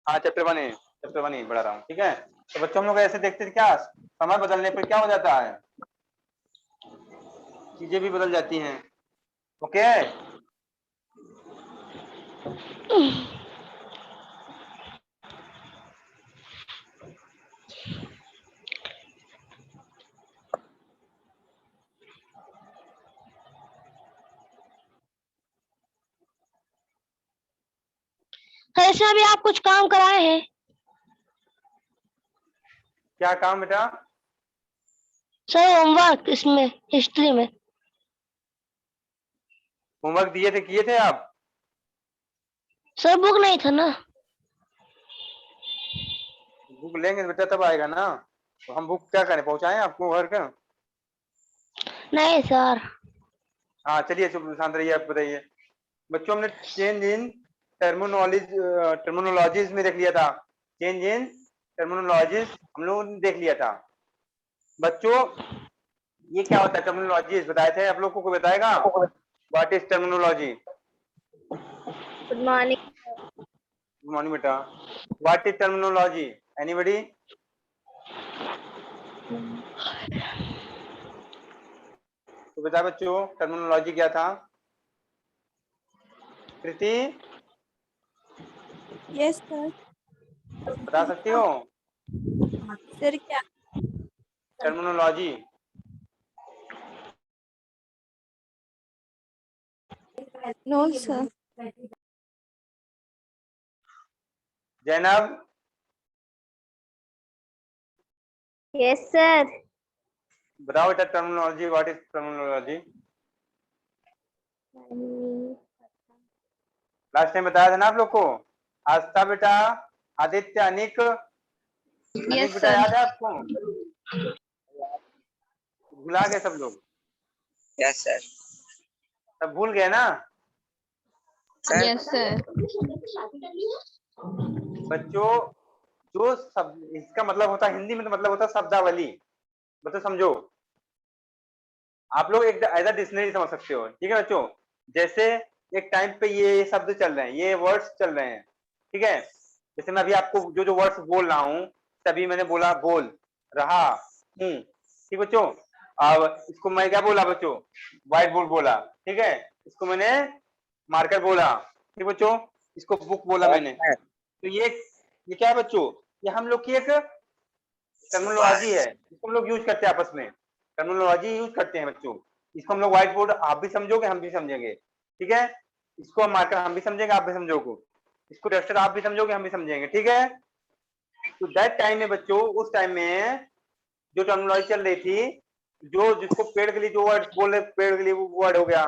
हाँ chapter one ही पढ़ा रहा हूँ, ठीक है। तो बच्चों हम लोग ऐसे देखते थे क्या, समय बदलने पर क्या हो जाता है, चीजें भी बदल जाती हैं। ओके। सर इसमें अभी आप कुछ काम कराए हैं? क्या काम बेटा? सर होमवर्क इसमें हिस्ट्री में। होमवर्क दिए थे, किए थे आप? सर बुक नहीं था ना। बुक लेंगे बेटा तब आएगा ना। तो हम बुक क्या करें, पहुंचाएं आपको घर का? नहीं सर। हाँ चलिए, चुप शांत रहिए, आप बताइए। बच्चों हमने चेंज इन टर्मिनोलॉजीज में देख लिया था। चेंज इन टर्मिनोलॉजीज हम लोगों ने देख लिया था। बच्चों ये क्या होता है टर्मिनोलॉजीज, बताए थे आप लोग को, कोई बताएगा what is terminology? Good morning. Good morning बेटा। What is terminology, anybody? तो बता बच्चों टर्मिनोलॉजी क्या था? Kriti yes sir. बता सकती हो सर क्या? Terminology? No sir. Zainab yes sir. बताओ बेटा terminology, what is terminology? Last time बताया था ना आप लोग को। आस्था बेटा, आदित्य, अनिक, अनिक यस बेटा सर। याद है आपको? भुला गए सब लोग? Yes sir. सब भूल गए ना? Yes sir. बच्चों जो शब्द इसका मतलब होता है हिंदी में, तो मतलब होता है शब्दावली। बच्चों समझो, आप लोग एक एज अ डिक्शनरी समझ सकते हो, ठीक है बच्चों। जैसे एक टाइम पे ये शब्द चल रहे हैं, ये वर्ड्स चल रहे हैं, ठीक है। जैसे मैं अभी आपको जो जो वर्ड्स बोल रहा हूँ, तभी मैंने बोला बोल रहा हूँ, ठीक बच्चों। अब इसको मैं क्या बोला बच्चों, व्हाइट बोर्ड बोला, ठीक है। इसको मैंने मार्कर बोला, ठीक बच्चों। इसको बुक बोला मैंने। तो ये क्या है बच्चों, ये हम लोग की एक टर्मिनोलॉजी है, इसको हम लोग यूज करते हैं आपस में, टर्मिनोलॉजी यूज करते हैं बच्चों। इसको हम लोग व्हाइट बोर्ड आप भी समझोगे, हम भी समझेंगे, ठीक है। इसको मार्कर हम भी समझेंगे, आप भी समझोगे। इसको डस्टर आप भी समझोगे, हम भी समझेंगे, ठीक है। तो दैट टाइम में बच्चों, उस टाइम में जो टर्मिनोलॉजी चल रही थी, जो जिसको पेड़ के लिए जो वर्ड बोल रहे, पेड़ के लिए वो वर्ड हो गया,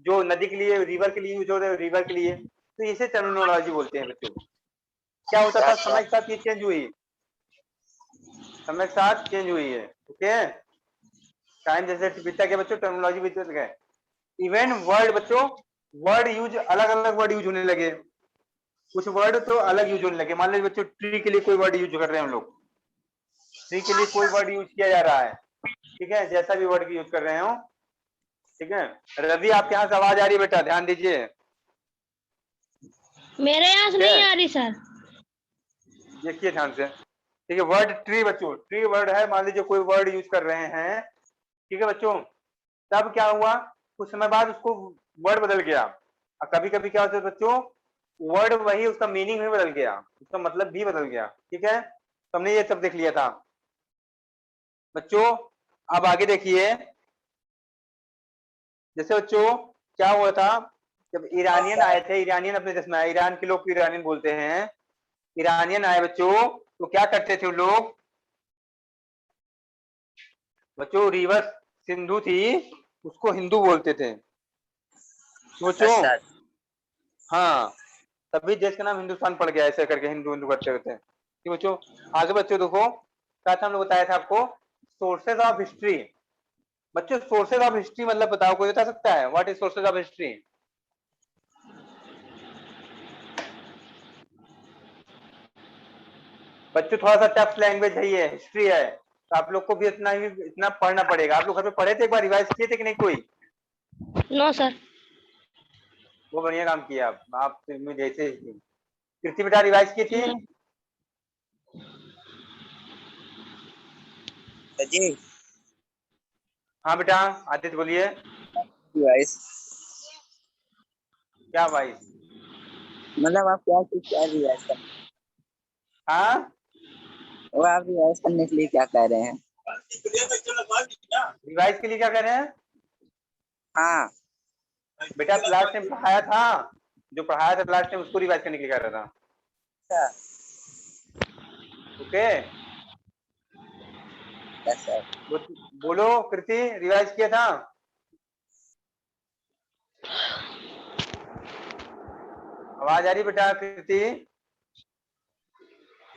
जो नदी के लिए रिवर के लिए यूज हो रहे, रिवर के लिए, तो इसे टर्मिनोलॉजी बोलते हैं बच्चों। क्या होता था, समय के साथ ये चेंज हुई, समय के साथ चेंज हुई है, ओके। टाइम जैसे बीतता गया बच्चों, टर्मिनोलॉजी बीतते गए। इवन वर्ड बच्चों, वर्ड यूज अलग अलग वर्ड यूज होने लगे। कुछ वर्ड तो अलग यूज होने लगे। मान लीजिए बच्चों ट्री के लिए कोई वर्ड यूज कर रहे हैं हम लोग, ट्री के लिए कोई वर्ड यूज किया जा रहा है, ठीक है, जैसा भी वर्ड यूज कर रहे हो, ठीक है। रवि आपके यहाँ से आवाज आ रही है बेटा, ध्यान दीजिए। मेरे यहाँ से नहीं आ रही सर। देखिए ध्यान से, ठीक है। वर्ड ट्री बच्चों, ट्री वर्ड है, मान लीजिए कोई वर्ड यूज कर रहे हैं, ठीक है बच्चों। तब क्या हुआ, कुछ समय बाद उसको वर्ड बदल गया। और कभी कभी क्या होता है बच्चों, वर्ड वही, उसका मीनिंग भी बदल गया, उसका मतलब भी बदल गया, ठीक है। तो हमने ये सब देख लिया था बच्चों। अब आगे देखिए, जैसे बच्चों क्या हुआ था, जब ईरानियन आए थे, ईरानियन अपने देश में आए, ईरान के लोग ईरानियन बोलते हैं। ईरानियन आए बच्चों, तो क्या करते थे लोग बच्चों, रिवर सिंधु थी, उसको हिंदू बोलते थे बच्चों। हाँ, तभी देश का नाम हिंदुस्तान पड़ गया, ऐसे करके हिंदू हिंदू करते रहते हैं, ठीक बच्चों। आगे बच्चों देखो क्या था, हम लोग बताया था आपको सोर्सेज ऑफ हिस्ट्री। बच्चों सोर्सेज ऑफ हिस्ट्री मतलब बताओ, कोई बता सकता है what is sources of history? बच्चों थोड़ा सा टफ लैंग्वेज है, ये हिस्ट्री है, तो आप लोग को भी इतना पढ़ना पड़ेगा। आप लोग घर पे पढ़े थे, एक बार रिवाइज किए थे कि नहीं कोई? No sir. वो बढ़िया काम किया आप जैसे कृति बेटा रिवाइज की थी। जी हाँ बेटा आदित्य बोलिए। रिवाइज क्या भाई? मतलब आप क्या रिवाइज कर, हाँ वो आप रिवाइज करने के लिए क्या कह रहे हैं? रिवाइज के लिए क्या कर रहे हैं हाँ बेटा? लास्ट टाइम पढ़ाया था, जो पढ़ाया था लास्ट टाइम उसको रिवाइज करने के लिए कह रहा था। अच्छा ओके यस सर। बोलो कृति, रिवाइज किया था? आवाज आ रही बेटा कृति?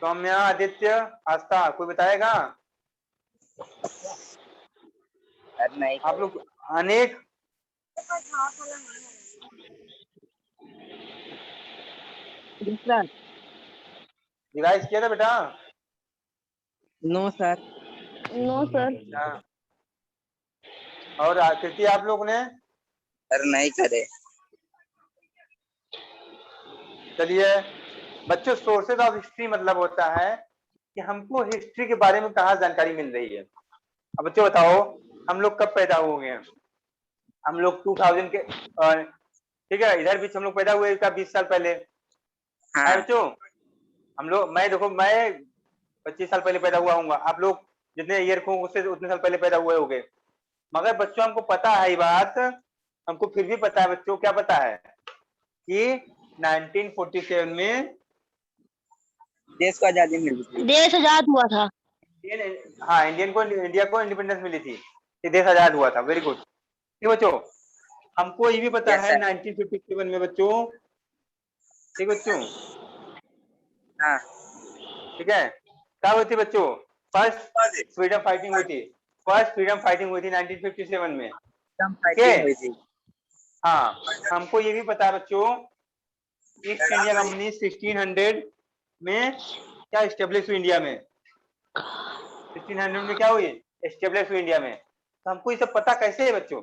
सौम्या, आदित्य, आस्था, कोई बताएगा? सर नहीं आप लोग अनेक सर। रिवाइज किया था बेटा? No sir. No sir. अच्छा, और कृति आप लोग ने? सर नहीं करे। चलिए बच्चों, सोर्सेज ऑफ हिस्ट्री मतलब होता है कि हमको हिस्ट्री के बारे में कहाँ जानकारी मिल रही है। अब बच्चों बताओ, हम लोग कब पैदा हुए हैं? हम लोग 2000 के ठीक है, इधर बीच हम लोग पैदा हुए का 20 साल पहले है हाँ बच्चों। हम लोग, मैं देखो मैं 25 साल पहले पैदा हुआ हूँ, आप लोग जितने ईयर को उससे उतने साल पहले पैदा हुए होंगे। मगर बच्चों हमको पता है ये बात, हमको फिर भी पता है बच्चों, क्या पता है कि 1947 में देश को आजादी मिली थी। देश आजाद हुआ था। हाँ इंडिया को इंडिपेंडेंस मिली थी, ये देश आजाद हुआ था। Very good. ठीक बच्चों, हमको ये भी पता यस है सर। 1957 में बच्चों, ठीक बच्चों, हाँ ठीक है, क्या हुई थी बच्चों? फर्स्ट फ्रीडम फाइटिंग हुई थी, फर्स्ट फ्रीडम फाइटिंग हुई थी 1957 में। एकदम ओके फाइटिंग हुई थी। हाँ, हमको ये भी पता है बच्चों, ईस्ट इंडिया कंपनी 1600 में क्या स्टेब्लिश हुई इंडिया में? 1600 में क्या हुई? स्टेब्लिश हुई इंडिया में। तो हमको ये सब पता कैसे है बच्चों?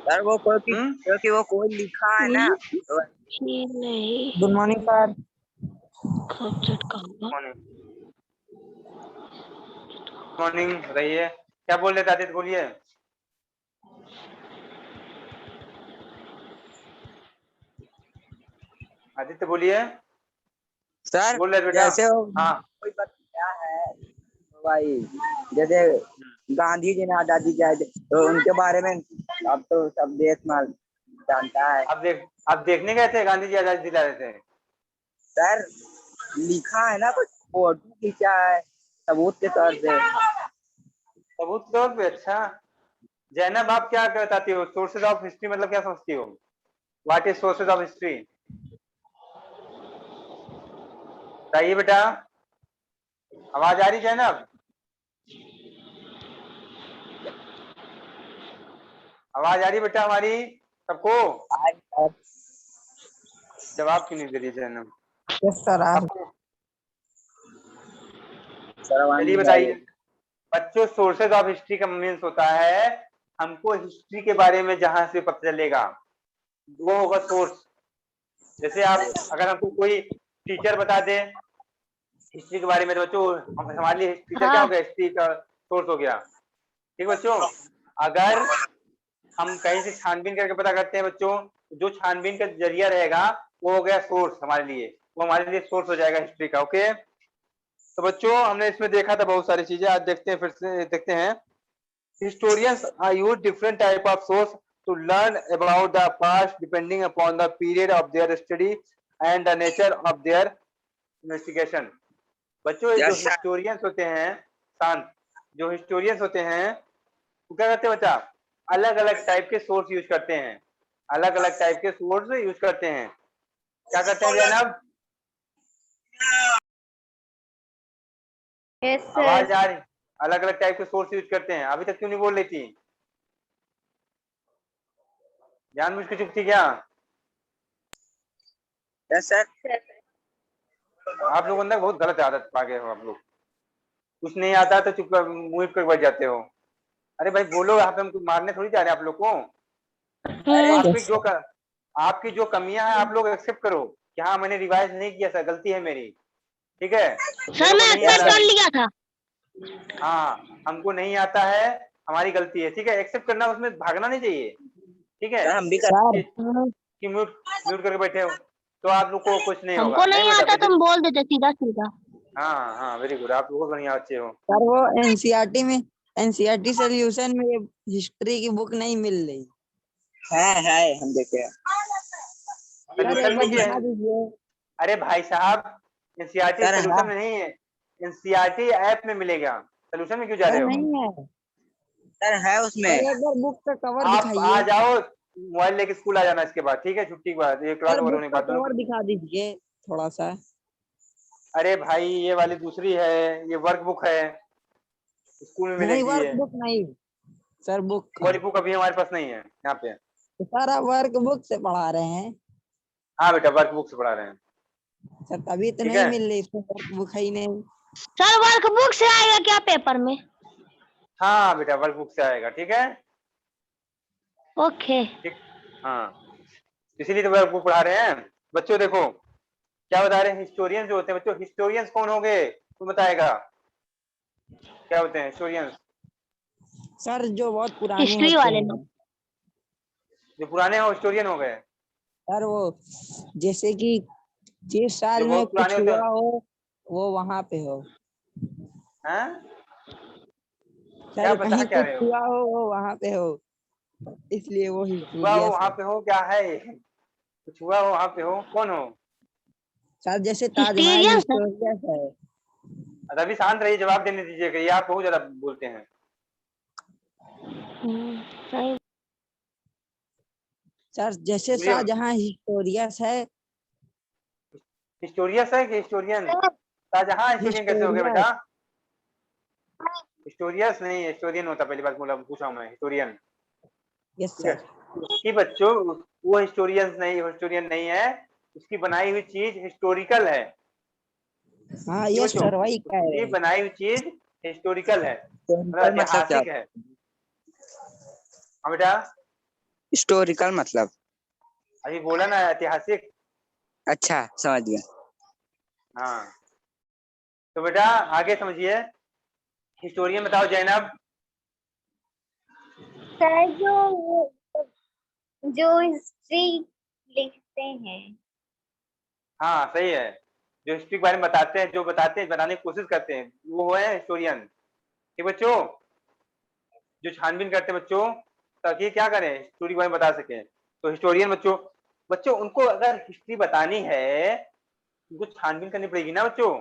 सर वो क्योंकि वो कोड लिखा है ना। नहीं गुड मॉर्निंग सर। मॉर्निंग रहिए। क्या बोल रहे थे आदित्य, बोलिए। आदित्य बोलिए। सर बोल रहे बेटा? जैसे वो हाँ कोई बताया है तो भाई, जैसे गांधी जी ने आजादी चाहे थे तो उनके बारे में अब तो सब देश में जानता है। अब देखने गए थे गांधी जी आजादी दिला रहे थे? सर लिखा है ना, कुछ फोटो खींचा है सबूत के तौर पे। सबूत के तौर पे? अच्छा जैनब, आप क्या बताती हो? सोर्सेज ऑफ हिस्ट्री मतलब क्या समझती हो? What is sources of history? बताइए बेटा, आवाज आ रही जैनब? आवाज आ रही बेटा हमारी सबको? आज जवाब क्यों नहीं दे रही जैनब? सर आपको सर आवाज चलिए नहीं आ रही बताइए है। बच्चों, सोर्सेज ऑफ हिस्ट्री का मीन्स होता है हमको हिस्ट्री के बारे में जहां से पता चलेगा वो होगा सोर्स। जैसे आप, अगर हमको कोई टीचर बता दे हिस्ट्री के बारे में, तो बच्चों हमारे लिए टीचर क्या हो हाँ गया? हिस्ट्री का सोर्स हो गया। ठीक बच्चों, अगर हम कहीं से छानबीन करके पता करते हैं बच्चों, जो छानबीन का जरिया रहेगा वो हो गया सोर्स हमारे लिए, वो हमारे लिए सोर्स हो जाएगा हिस्ट्री का। ओके, तो बच्चों हमने इसमें देखा था बहुत सारी चीजें, आज देखते हैं, फिर से देखते हैं। Historians use different type of source to learn about the past depending upon the period of their study and the nature of their investigation. बच्चों जो यस सर। हिस्टोरियंस होते हैं, शांत, जो हिस्टोरियंस होते हैं वो क्या करते हैं बच्चा? अलग अलग टाइप के सोर्स यूज करते हैं, अलग अलग टाइप के सोर्स यूज करते हैं। क्या करते हैं जनाब? Yes sir. आवाज आ रही? अलग अलग टाइप के सोर्स यूज करते हैं। अभी तक क्यों नहीं बोल रही थी? जानबूझ के चुप थी क्या? Yes sir. आप लोग अंदर बहुत गलत आदत पा गए हो आप लोग, कुछ नहीं आता तो चुप कर मुंह कर बैठ जाते हो। अरे भाई बोलो, यहाँ पे हम कुछ मारने थोड़ी जा रहे हैं आप लोग को। आपकी जो कमियां हैं आप लोग एक्सेप्ट करो कि हाँ मैंने रिवाइज नहीं किया, सर गलती है मेरी, ठीक है, सर मेरे को मैं नहीं आ एक्सेप्ट रहा कर है। लिया था। हाँ, हमको नहीं आता है, हमारी गलती है, ठीक है, एक्सेप्ट करना, उसमें भागना नहीं चाहिए, ठीक है, सर हम भी सर कि म्यूट म्यूट करके बैठे हो तो आप लोग को कुछ नहीं होगा, हमको नहीं नहीं बेटा, आता, बेटे। तुम बोल देते सीधा सीधा। हाँ हाँ, वेरी गुड, आप बहुत बढ़िया बच्चे हो। सर वो एनसीईआरटी में एनसीईआरटी सोल्यूशन में हिस्ट्री की बुक नहीं मिल रही है हम देखे सर सोल्यूशन एक में बार क्या दिखा है? दीजिए अरे भाई साहब, एनसीईआरटी सर सोल्यूशन हाँ में नहीं है, एनसीईआरटी ऐप में मिलेगा, सोल्यूशन में क्यों जा सर रहे हो? नहीं है सर है उसमें सर एक बार बुक का कवर आप आ दिखाइए जाओ, मोबाइल लेके स्कूल आ जाना इसके बाद, ठीक है, छुट्टी के बाद, ये क्लास सर ओवर बुक होने के का बाद दोनों कवर दिखा दीजिए थोड़ा सा अरे भाई, ये वाली दूसरी है, ये वर्क बुक है, स्कूल में नहीं मिलेगी वर्क है, बुक नहीं सर बुक का वर्क बुक अभी हमारे पास नहीं है यहाँ पे। तो सर आप वर्क बुक से पढ़ा रहे हैं हाँ बेटा, वर्क बुक से पढ़ा रहे हैं, सर तभी तो ठीक नहीं है। मिल रही इसमें वर्क बुक है ही नहीं सर वर्कबुक से आएगा क्या पेपर में? हाँ बेटा, वर्क बुक से आएगा, ठीक है, ओके। ठीक, हाँ, इसीलिए तो वर्क बुक पढ़ा रहे हैं बच्चों। देखो क्या बता रहे हैं, हिस्टोरियंस जो होते हैं बच्चों, हिस्टोरियंस कौन होंगे, तुम बताएगा क्या होते हैं हिस्टोरियंस? सर जो बहुत पुराने हिस्ट्री होते वाले हैं लोग। जो पुराने हो हिस्टोरियन हो गए, सर वो जैसे कि जिस जो साल में बहुत पुराने कुछ होते हुआ हैं, हो वो वहां पे हो हैं? क्या सर बता कहीं क्या कुछ रहे हो? हुआ हो वो वहां पे हो इसलिए वो हुआ हो हिस्टोरियस वहां है पे हो, क्या है ये? कुछ हुआ हो वहां पे हो, कौन हो? सर जैसे ताजमहल हिस्टीरियंस है। हिस्टोरियस है अभी शांत रहिए, जवाब देने दीजिएगा, ये आप बहुत ज्यादा बोलते हैं। सही। सर जैसे बोलिए, शाहजहां हिस्टोरियस है हिस्टोरियस है कि हिस्टोरियन? शाहजहां हिस्टोरियन कैसे हो गया हिस्टोरियस बेटा? हिस्टोरियस नहीं, हिस्टोरियन होता, पहली बात बोला, पूछा हूं मैं, हिस्टोरियन, यस ठीक है। सर उसकी बच्चों, वो हिस्टोरियन नहीं है, उसकी बनाई हुई चीज हिस्टोरिकल है, हाँ ठीक है यस बच्चों, सर वही कह रहे उसकी हैं बनाई हुई चीज हिस्टोरिकल है, मतलब हिस्टोरिकल मतलब क्या ऐतिहासिक है। हाँ बेटा, हिस्टोरिकल मतलब अभी बोला ना ऐतिहासिक। अच्छा समझ गया हाँ, तो बेटा आगे समझिए, हिस्टोरियन बताओ जैनब। सर जो हिस्ट्री लिखते हैं। हाँ सही है, जो हिस्ट्री के बारे में बताते हैं, जो बताते हैं, बताने की कोशिश करते हैं, वो है हिस्टोरियन, ठीक बच्चों, जो छानबीन करते हैं बच्चों, ताकि क्या करें, हिस्ट्री के बारे में बता सकें, तो हिस्टोरियन बच्चों, बच्चों उनको अगर हिस्ट्री बतानी है, उनको छानबीन करनी पड़ेगी ना बच्चों,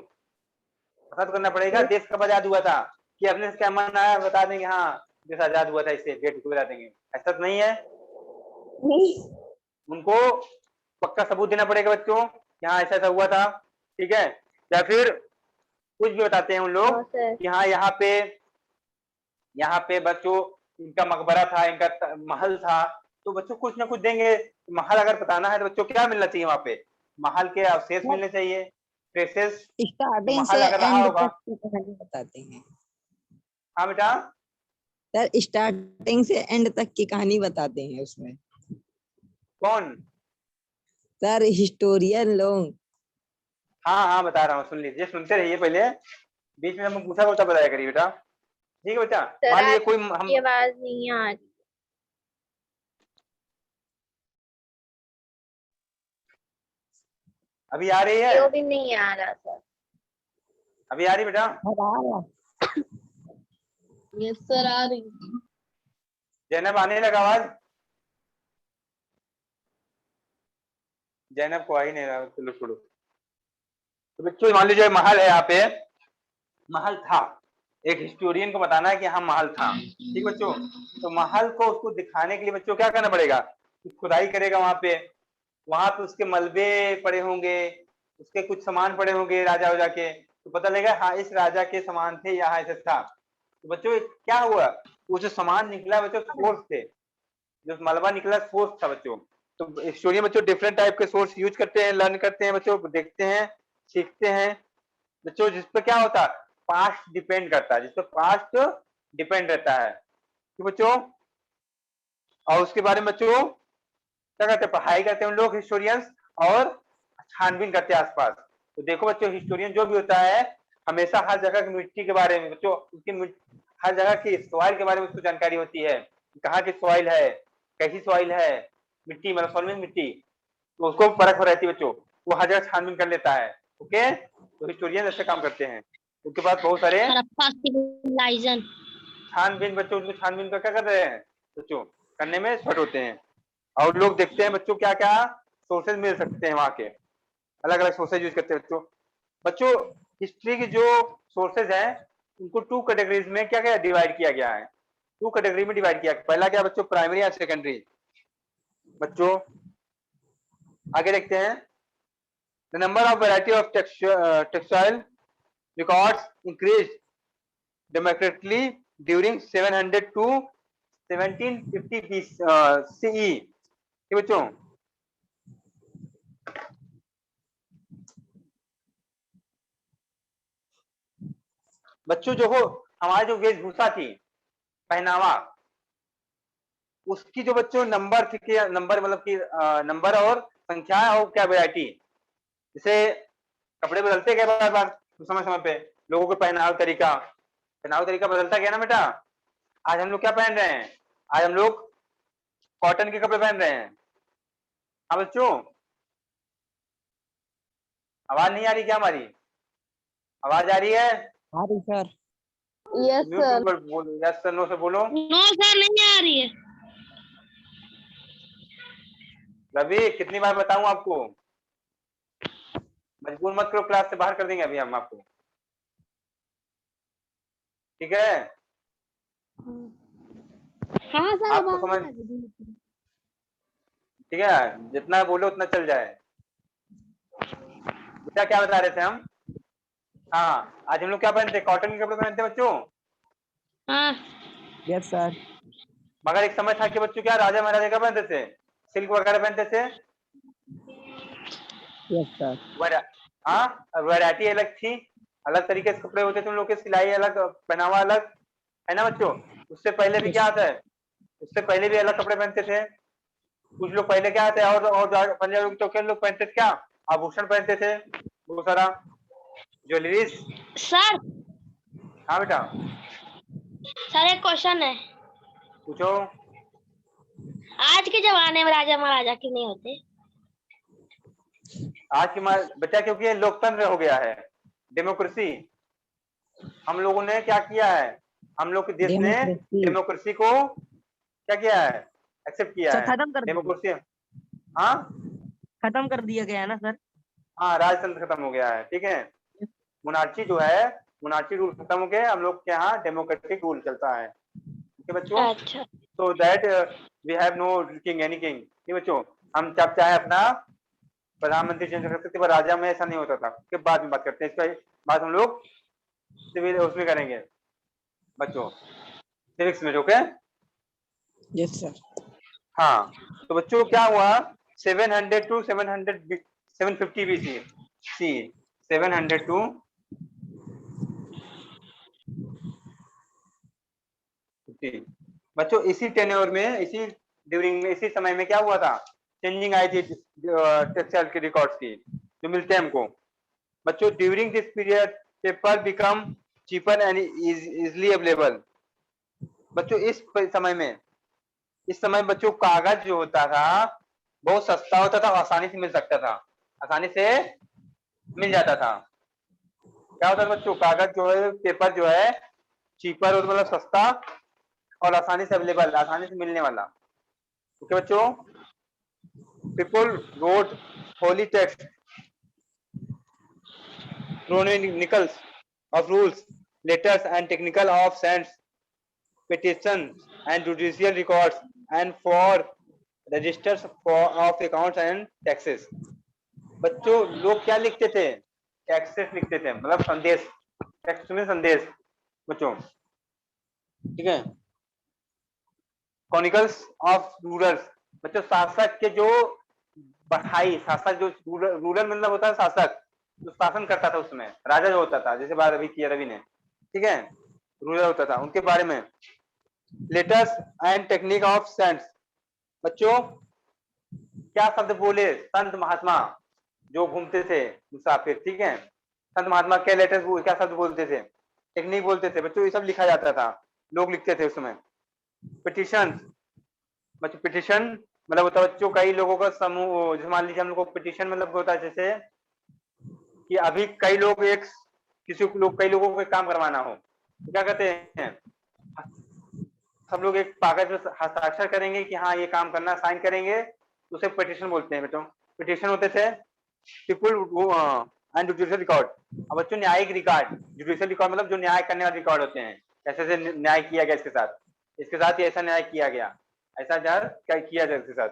पता तो करना पड़ेगा देश कब आजाद हुआ था, कि अपने से क्या मन आया बता देंगे, हाँ देश आजाद हुआ था इससे डेट को बता देंगे, ऐसा तो नहीं है, उनको पक्का सबूत देना पड़ेगा बच्चों, कि हाँ ऐसा ऐसा हुआ था, ठीक है, या फिर कुछ भी बताते हैं उन लोग नो सर। कि हाँ यहाँ पे बच्चों इनका मकबरा था, इनका महल था, तो बच्चों कुछ ना कुछ देंगे। महल अगर बताना है तो बच्चों क्या मिलना चाहिए वहां पे, महल के अवशेष मिलने चाहिए, ट्रेसेस, तो स्टार्टिंग महल से अगर रहा एंड होगा। तक की कहानी बताते हैं हाँ बेटा, सर स्टार्टिंग से एंड तक की कहानी बताते हैं उसमें कौन? सर हिस्टोरियन लोग हाँ हाँ बता रहा हूँ, सुन लीजिए, सुनते रहिए, पहले बीच में हम पूछा होता बताया करिए बेटा, ठीक है बेटा। सर मान लीजिए कोई आपकी हम, आवाज नहीं आ रही। अभी आ रही है, यो भी नहीं आ रहा सर। अभी आ रही बेटा, बता रहा यस सर आ रही। जैनब आने लगा आवाज, जैनब को आ ही नहीं रहा, चलो छोड़ो। तो बच्चों मान लीजिए महल है यहाँ पे, महल था, एक हिस्टोरियन को बताना है कि हाँ महल था, ठीक बच्चों, तो महल को उसको दिखाने के लिए बच्चों क्या करना पड़ेगा, खुदाई करेगा वहां पे उसके मलबे पड़े होंगे, उसके कुछ सामान पड़े होंगे राजा वाजा के, तो पता लगेगा हाँ इस राजा के सामान थे, यहाँ ऐसे था, तो बच्चों क्या हुआ, वो जो सामान निकला बच्चों सोर्स थे, जो मलबा निकला सोर्स था बच्चों। तो हिस्टोरियन बच्चों डिफरेंट टाइप के सोर्स यूज करते हैं, लर्न करते हैं बच्चों, देखते हैं, सीखते हैं बच्चों, जिस पे क्या होता है, पास्ट डिपेंड करता है, जिस पे पास्ट डिपेंड रहता है, तो बच्चों, और उसके बारे में बच्चों क्या करते हैं, पढ़ाई करते हैं उन लोग हिस्टोरियंस, और छानबीन करते हैं आसपास। तो देखो बच्चों, हिस्टोरियन जो भी होता है हमेशा हर जगह की मिट्टी के बारे में बच्चों, हर जगह की सॉइल के बारे में उसको जानकारी होती है, कहाँ की सॉइल है, कैसी सॉइल है, मिट्टी मतलब सॉइल में मिट्टी, तो उसको परख हो रहती है बच्चों, वो हर जगह छानबीन कर लेता है। ओके, तो हिस्टोरियन ऐसे काम करते हैं। उसके बाद बहुत सारे हड़प्पा सिविलाइजेशन। छानबीन बच्चों, उसको छानबीन कर क्या कर रहे हैं बच्चों, करने में एक्सपर्ट होते हैं। और लोग देखते हैं बच्चों क्या क्या सोर्सेज मिल सकते हैं, वहां के अलग अलग सोर्सेज यूज करते हैं बच्चों। बच्चों हिस्ट्री की जो सोर्सेज हैं उनको टू कैटेगरीज में क्या क्या डिवाइड किया गया है, टू कैटेगरी में डिवाइड किया। पहला क्या बच्चों, प्राइमरी और सेकेंडरी। बच्चों आगे देखते हैं, the number of variety of textile records increase dramatically during 700 to 1750 CE। ठीक बच्चों, बच्चों जो हो हमारी जो वेशभूषा थी, पहनावा, उसकी जो बच्चों नंबर थी, कि नंबर मतलब कि नंबर और संख्या और क्या वैरायटी, जैसे कपड़े बदलते गए बार बार समय समय पे, लोगों के पहनाव तरीका बदलता गया ना बेटा। आज हम लोग क्या पहन रहे हैं, आज हम लोग कॉटन के कपड़े पहन रहे हैं। हाँ बच्चों, आवाज नहीं आ रही क्या हमारी, आवाज आ रही है? हाँ जी सर। Yes mute sir. पर बोलो, यस सर नो से बोलो। नो सर नहीं आ रही है। रवि कितनी बार बताऊं आपको, मजबूर मत करो, क्लास से बाहर कर देंगे अभी हम आपको, ठीक है? हाँ सर आपको बाहर समझ, कर दीजिए। ठीक है, जितना बोलो उतना चल जाए। बेटा क्या बता रहे थे हम, हाँ आज हम लोग क्या पहनते, कॉटन के कपड़े पहनते बच्चों। हाँ यस सर। मगर एक समय था कि बच्चों क्या राजा महाराजा क्या पहनते थे, सिल्क वगैरह पहनते थे। Yes sir. हाँ वैरायटी अलग थी, अलग तरीके से कपड़े होते थे उन लोग के, सिलाई अलग, पहनावा अलग, है ना बच्चों। उससे पहले भी क्या आता है, उससे पहले भी अलग कपड़े पहनते थे। कुछ लोग पहले क्या थे, और पहले लोग तो क्या लोग पहनते थे, क्या आभूषण पहनते थे, बहुत सारा ज्वेलरीज। सर, हाँ बेटा सर एक क्वेश्चन है। पूछो। आज के जमाने में राजा महाराजा क्यों नहीं होते? आज की बच्चा, क्योंकि ये लोकतंत्र हो गया है, डेमोक्रेसी। हम लोगों ने क्या किया है, हम लोग के देश ने डेमोक्रेसी डेमोक्रेसी को क्या किया है, एक्सेप्ट किया सर है, खत्म कर दिया, डेमोक्रेसी। हाँ खत्म कर दिया गया है ना सर। हाँ, राजतंत्र खत्म हो गया है, ठीक है। मोनार्ची जो है, मोनार्ची रूल खत्म हो गया, हम लोग के यहाँ डेमोक्रेटिक रूल चलता है, ठीक है बच्चों। अच्छा so that we have no king any king, ठीक बच्चों। हम जब चाहे अपना प्रधानमंत्री चेंज कर सकते थे, पर राजा में ऐसा नहीं होता था। उसके बाद में बात करते हैं, इसका बात हम लोग सिविल उसमें करेंगे बच्चों, सिविक्स में, ओके। Yes sir. हाँ तो बच्चों क्या हुआ, 700 टू 750 बीसी सी, 700 टू 50। बच्चों इसी टेन्योर में, इसी ड्यूरिंग में, इसी समय में क्या हुआ था, चेंजिंग आई थी टेक्सटाइल के रिकॉर्ड्स की जो मिलते हैं हमको। बच्चों during this period paper become cheaper and easily available. बच्चों इस समय में, इस समय बच्चों कागज जो होता था बहुत सस्ता होता था, आसानी से मिल सकता था, आसानी से मिल जाता था। क्या होता था बच्चों, कागज जो है, पेपर जो है चीपर होता, मतलब सस्ता और आसानी से अवेलेबल, आसानी से मिलने वाला। ओके बच्चों, people wrote holy text chronicles of rules, letters and technical of sense, petitions and judicial records, and for registers of accounts and taxes। बच्चों लोग क्या लिखते थे, टैक्सेस लिखते थे, मतलब संदेश, टैक्स में संदेश बच्चों, ठीक है। क्रॉनिकल्स ऑफ रूलर्स, बच्चों शासक के जो पढ़ाई, शासक जो रूलर मतलब होता है शासक, जो शासन करता था उसमें, राजा जो होता था, जैसे बात अभी किया रवि ने, ठीक है, रूलर होता था, उनके बारे में। Letters and technique of sense, बच्चों क्या शब्द बोले संत महात्मा जो घूमते थे मुसाफिर, ठीक है, संत महात्मा क्या लेटर्स क्या शब्द बोलते थे, टेक्निक बोलते थे बच्चों, ये सब लिखा जाता था, लोग लिखते थे उस समय। पिटिशन, बच्चों पिटिशन मतलब होता है बच्चों कई लोगों का समूह, जैसे मान लीजिए हम लोग को पिटिशन मतलब होता है जैसे कि अभी कई लोग एक किसी को लोग कई लोगों को एक काम करवाना हो तो क्या कहते हैं, सब लोग एक कागज पर हस्ताक्षर करेंगे कि हाँ ये काम करना, साइन करेंगे, तो उसे पिटिशन बोलते हैं बेटों। पिटिशन होते थे पीपुल एंड जुडिशियल रिकॉर्ड। अब बच्चों न्यायिक रिकॉर्ड, जुडिशियल रिकॉर्ड मतलब जो न्याय करने वाले रिकॉर्ड होते हैं, ऐसे से न्याय किया गया इसके साथ ही ऐसा न्याय किया गया, ऐसा न्याय किया गया इसके साथ।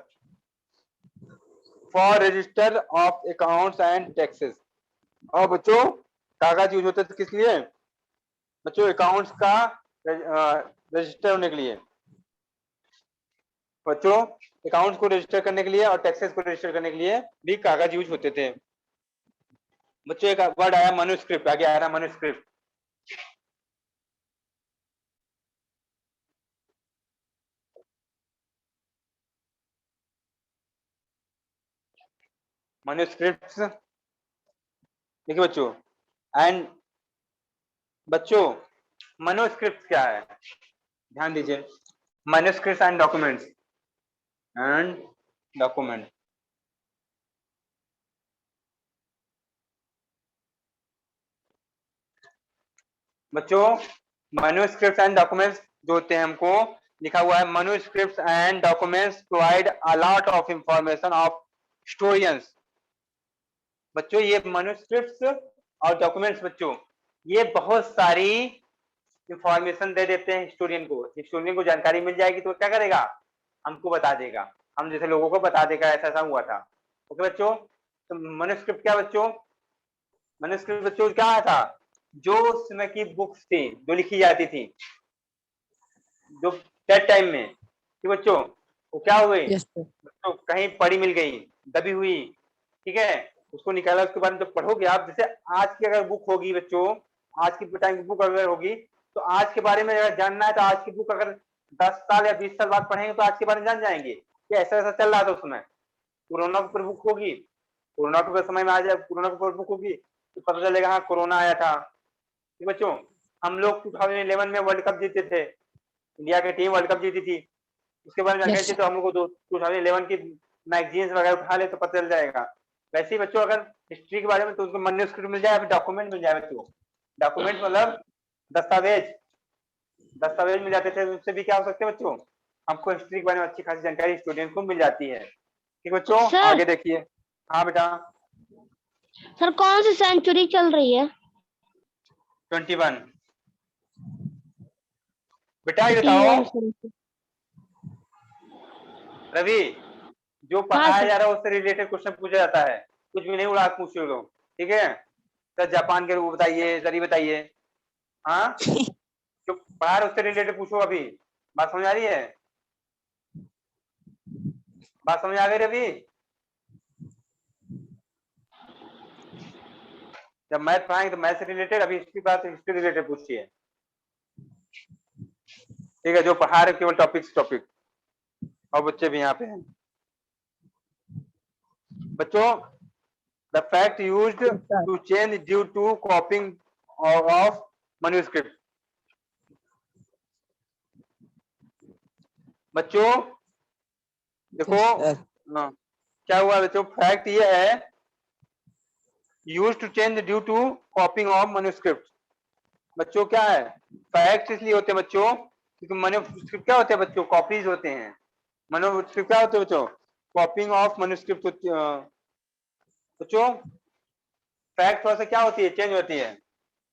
For register of accounts and taxes. और बच्चों कागज यूज होते थे किस लिए बच्चों, अकाउंट्स का रजिस्टर होने के लिए बच्चों, अकाउंट्स को रजिस्टर करने के लिए और टैक्सेस को रजिस्टर करने के लिए भी कागज यूज होते थे बच्चों। एक वर्ड आया मनुस्क्रिप्ट, आगे आ रहा मनुस्क्रिप्ट। मनुस्क्रिप्ट्स देखिए बच्चों, एंड बच्चों मनुस्क्रिप्ट क्या है, ध्यान दीजिए, manuscript and documents, and document. बच्चों मनुस्क्रिप्ट एंड डॉक्यूमेंट्स जो होते हैं, हमको लिखा हुआ है manuscript and documents provide a lot of information of historians. बच्चों ये मनुस्क्रिप्ट्स और डॉक्यूमेंट्स बच्चों ये बहुत सारी इंफॉर्मेशन दे देते हैं हिस्टोरियन को। हिस्टोरियन को जानकारी मिल जाएगी तो क्या करेगा, हमको बता देगा, हम जैसे लोगों को बता देगा ऐसा ऐसा हुआ था। ओके बच्चों, तो मनुस्क्रिप्ट क्या बच्चों, मनुस्क्रिप्ट बच्चों क्या था, जो उस समय की बुक्स थी जो लिखी जाती थी जो दैट टाइम में, कि बच्चों वो क्या हुए बच्चों, कहीं पड़ी मिल गई, दबी हुई, ठीक है, उसको निकाला, उसके बाद जब पढ़ोगे आप, जैसे आज की अगर बुक होगी बच्चों, आज की टाइम की बुक अगर होगी तो आज के बारे में अगर जानना है तो आज की बुक अगर 10 साल या 20 साल बाद पढ़ेंगे तो आज के बारे में जान जाएंगे कि ऐसा ऐसा चल रहा था उस समय। कोरोना के ऊपर बुक होगी, कोरोना के समय में आ जाए, कोरोना के ऊपर बुक होगी तो पता चलेगा हाँ कोरोना आया था। ठीक बच्चों, हम लोग 2011 में वर्ल्ड कप जीते थे, इंडिया की टीम वर्ल्ड कप जीती थी, उसके बारे में जानकारी चाहिए तो हम लोग को 2011 की मैगजीन्स वगैरह उठा ले तो पता चल जाएगा। वैसे ही बच्चों अगर हिस्ट्री के बारे में तो उसको मैन्युस्क्रिप्ट मिल जाए, डॉक्यूमेंट मिल जाए बच्चों। डॉक्यूमेंट मतलब दस्तावेज, दस्तावेज मिल जाते थे, उससे भी क्या हो सकते हैं बच्चों, हमको हिस्ट्री के बारे में अच्छी खासी जानकारी स्टूडेंट को मिल जाती है। ठीक बच्चों, सर आगे देखिए। हाँ बेटा। सर कौन सी सेंचुरी चल रही है? 21। बेटा ये बताओ 21 सेंचुरी। रवि, जो हाँ पढ़ाया सर। जा रहा है उससे रिलेटेड क्वेश्चन पूछा जाता है, कुछ भी नहीं उड़ा पूछ लो, ठीक है। तो जापान के रूप बताइए, जरी बताइए, हाँ जो पढ़ा रहे उससे रिलेटेड पूछो। अभी बात समझ आ रही है, बात समझ आ गई रवि? जब मैथ पढ़ाएंगे तो मैथ से रिलेटेड, अभी हिस्ट्री बात हिस्ट्री रिलेटेड पूछिए, ठीक है, जो पढ़ा रहे केवल टॉपिक। और बच्चे भी यहाँ पे हैं बच्चों। The fact used to change due to copying of manuscript. बच्चों देखो क्या हुआ बच्चों, फैक्ट ये है used to change due to copying of manuscript. बच्चों क्या है, फैक्ट इसलिए होते हैं बच्चों क्योंकि मैन्युस्क्रिप्ट क्या होते हैं बच्चों, कॉपीज होते हैं। मैन्युस्क्रिप्ट क्या होते हैं बच्चों, कॉपिंग ऑफ मैन्युस्क्रिप्ट बच्चों। फैक्ट थोड़ा सा क्या होती है, चेंज होती है,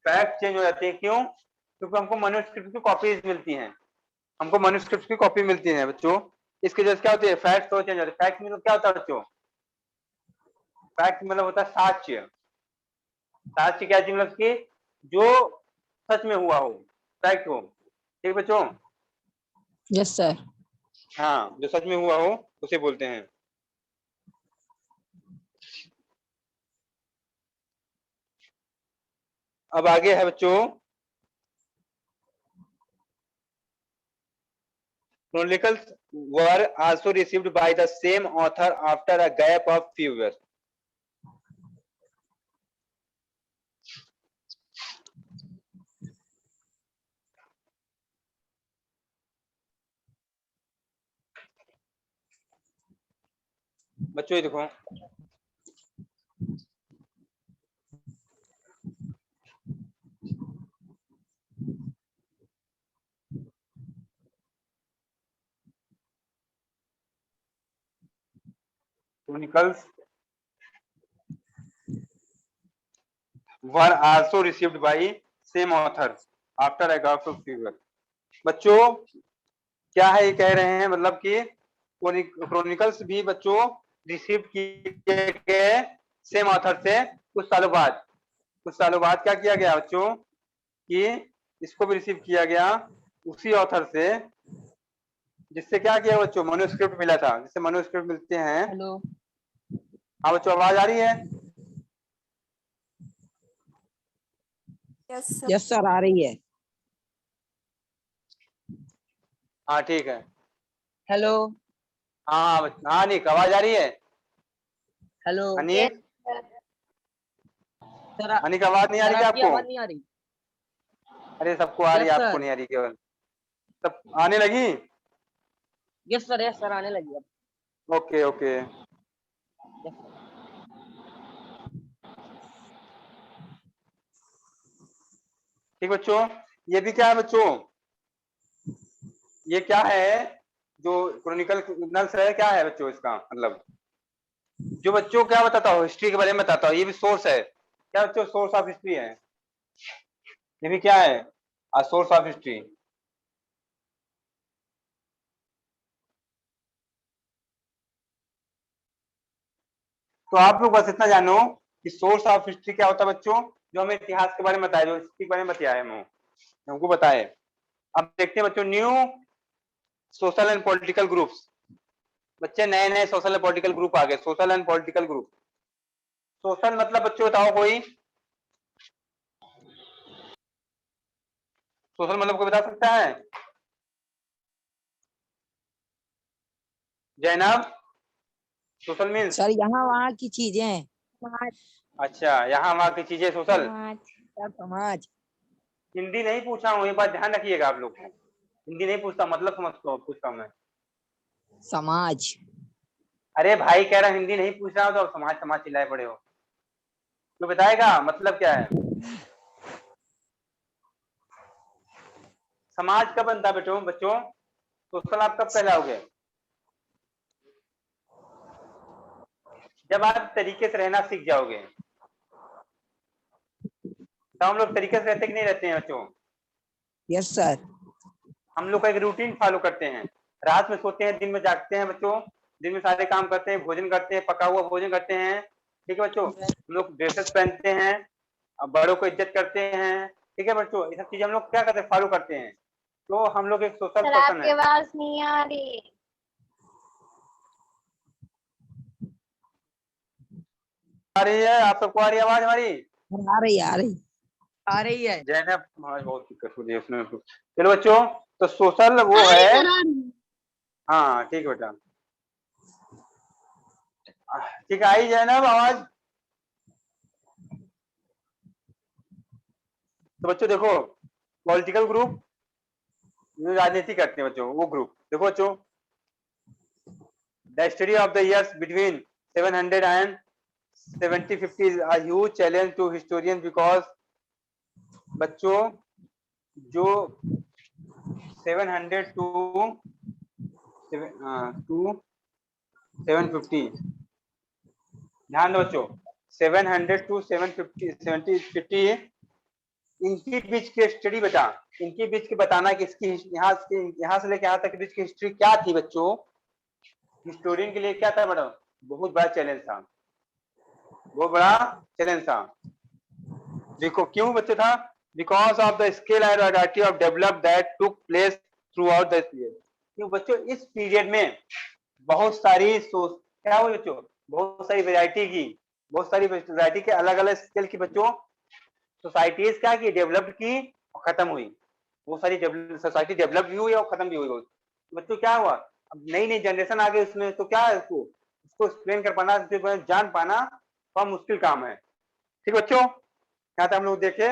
फैक्ट चेंज हो जाती है, क्यों, क्योंकि हमको मैन्युस्क्रिप्ट की कॉपीज मिलती हैं, हमको मैन्युस्क्रिप्ट की कॉपी मिलती है बच्चों, इसकी वजह से क्या होती है, फैक्ट तो चेंज होती है। फैक्ट मतलब क्या होता है बच्चों, फैक्ट मतलब होता है साक्ष्य। साक्ष्य क्या चीज मतलब कि जो सच में हुआ हो, फैक्ट हो, ठीक बच्चों। Yes sir. हाँ जो सच में हुआ हो उसे बोलते हैं। अब आगे है बच्चों, chronicles were also received by the same author after a gap of few years। बच्चों ये देखो, chronicles were also received by same author after a graph of fever। बच्चों क्या है ये कह रहे हैं, मतलब कि क्रोनिकल्स भी बच्चों रिसीव किए गए सेम ऑथर से कुछ सालों बाद क्या किया गया बच्चों कि इसको भी रिसीव किया गया उसी ऑथर से, जिससे क्या किया बच्चों, मनुस्क्रिप्ट मिला था, जिससे मनुस्क्रिप्ट मिलते हैं। हेलो। हाँ बच्चों आवाज आ रही है? यस सर, आ रही है। हाँ ठीक है। हेलो। हाँ हाँ अनिक आवाज आ रही है? Hello Anik, sir. अनिक आवाज नहीं आ रही क्या आपकी आपको? आवाज नहीं आ रही? अरे सबको आ रही यस है, आपको सर। नहीं आ रही केवल। सब आने लगी? यस सर आने लगी अब। Okay okay. Yes sir. ठीक बच्चों, ये भी क्या है बच्चों, ये क्या है जो क्रोनिकल नल्स है, क्या है बच्चों इसका मतलब, जो बच्चों क्या बताता हो, हिस्ट्री के बारे में बताता हो, ये भी सोर्स है क्या बच्चों, सोर्स ऑफ हिस्ट्री है, ये भी क्या है, सोर्स ऑफ हिस्ट्री। तो आप लोग बस इतना जानो कि सोर्स ऑफ हिस्ट्री क्या होता है बच्चों, जो हमें इतिहास के बारे में बताया, जो हिस्ट्री के बारे में बताया है हमको बताए। अब देखते हैं बच्चों new social and political groups, बच्चे नए नए सोशल एंड पॉलिटिकल ग्रुप आ गए, social and political group. Social मतलब बच्चों बताओ कोई, सोशल मतलब कोई बता सकता है? Zainab, social means? सर यहाँ वहाँ की चीजें हैं। समाज। अच्छा यहाँ वहाँ की चीजें सोशल। समाज। सर समाज। हिंदी नहीं पूछा हूँ, ये बात ध्यान रखिएगा आप लोग, हिंदी नहीं पूछता, मतलब समझता हूँ, पूछता हूँ मैं। समाज। अरे भाई कह रहा हिंदी नहीं पूछ रहा हो तो अब समाज समाज चिल्लाए पड़े हो, तो बताएगा मतलब क्या है? समाज कब बनता है बेटो बच्चों, सोशल आप कब कहलाओगे? जब आप तरीके से रहना सीख जाओगे। तो हम लोग तरीके से रहते कि नहीं रहते हैं बच्चों? Yes sir. हम लोग का एक रूटीन फॉलो करते हैं, रात में सोते हैं दिन में जागते हैं बच्चों, दिन में सारे काम करते हैं, भोजन करते हैं, पका हुआ भोजन करते हैं, ठीक है बच्चों, हम लोग ड्रेसेस पहनते हैं, अब बड़ों को इज्जत करते हैं, ठीक है बच्चों, ये सब चीजें हम लोग क्या करते हैं, फॉलो करते हैं। तो हम लोग एक सोशल सर पर्सन आपकी है। आवाज नहीं आ रही। आ रही है आप सबको, आ रही है आवाज हमारी? आ रही आ रही आ रही है। जैनब आज बहुत दिक्कत हो रही है उसमें। चलो बच्चों, तो सोशल आ वो रही है। सर, आ रही। हाँ ठीक है बेटा, ठीक है, आई जैनब आवाज? तो बच्चों देखो, पॉलिटिकल ग्रुप जो राजनीति करते हैं बच्चों, वो ग्रुप देखो बच्चों, the study of the years between 700 and 1750 is a huge challenge to historians because बच्चों जो 700 टू 750, ध्यान दो बच्चों, 700 टू 750 750 इनके बीच की स्टडी बता, इनके बीच की बताना कि इसकी यहाँ से लेके यहाँ तक के बीच की हिस्ट्री क्या थी बच्चों, हिस्टोरियन के लिए क्या था मैडम, बहुत बड़ा चैलेंज था, बहुत बड़ा चैलेंज था। देखो क्यों बच्चे था, because of the scale and variety of develop that took place through out the period. क्यों बच्चों इस पीरियड में बहुत सारी क्या हुई बच्चों, बहुत सारी वैरायटी की, बहुत सारी वैरायटी के अलग अलग स्केल की बच्चों सोसाइटीज क्या की, डेवलप की और खत्म हुई, बहुत सारी सोसाइटी डेवलप भी हुई और खत्म भी हुई बहुत। बच्चों क्या हुआ, अब नई नई जनरेशन आ गई उसमें, तो क्या है उसको उसको एक्सप्लेन कर पाना, जान पाना बहुत मुश्किल काम है। ठीक बच्चों, यहाँ तक हम लोग देखे,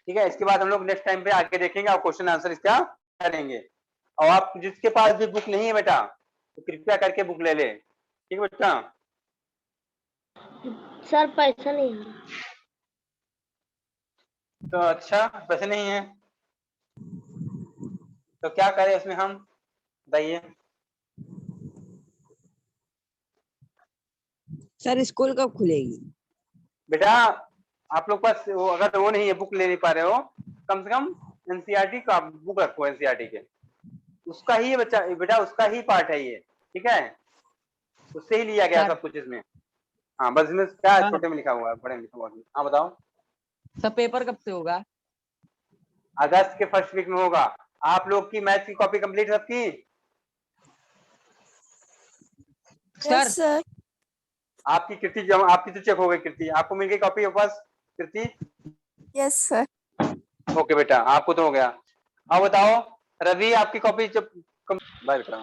ठीक है, इसके बाद हम लोग नेक्स्ट टाइम पे आके देखेंगे और क्वेश्चन आंसर इसका करेंगे। और आप जिसके पास भी बुक नहीं है बेटा, तो कृपया करके बुक ले ले, ठीक है बच्चा। सर पैसा नहीं है। तो अच्छा पैसे नहीं है तो क्या करें उसमें हम, बताइए। सर स्कूल कब खुलेगी? बेटा आप लोग पास वो अगर वो नहीं है, बुक ले नहीं पा रहे हो, कम से कम एनसीईआरटी का बुक रखो, एनसीईआरटी के उसका ही बच्चा बेटा, उसका ही पार्ट है ये, ठीक है, उससे ही लिया गया सर सब कुछ इसमें। हाँ बस इसमें क्या है, सर छोटे में लिखा हुआ है, बड़े में लिखा हुआ है। हाँ बताओ। सर पेपर कब से होगा? अगस्त के फर्स्ट वीक में होगा। आप लोग की मैथ की कॉपी कंप्लीट सबकी? सर सर आपकी कीर्ति आपकी तो चेक हो गई, कीर्ति आपको मिल गई कॉपी वापस, कीर्ति? Yes sir. ओके बेटा आपको तो हो गया। अब बताओ रवि, आपकी कॉपी जब बाय बेटा।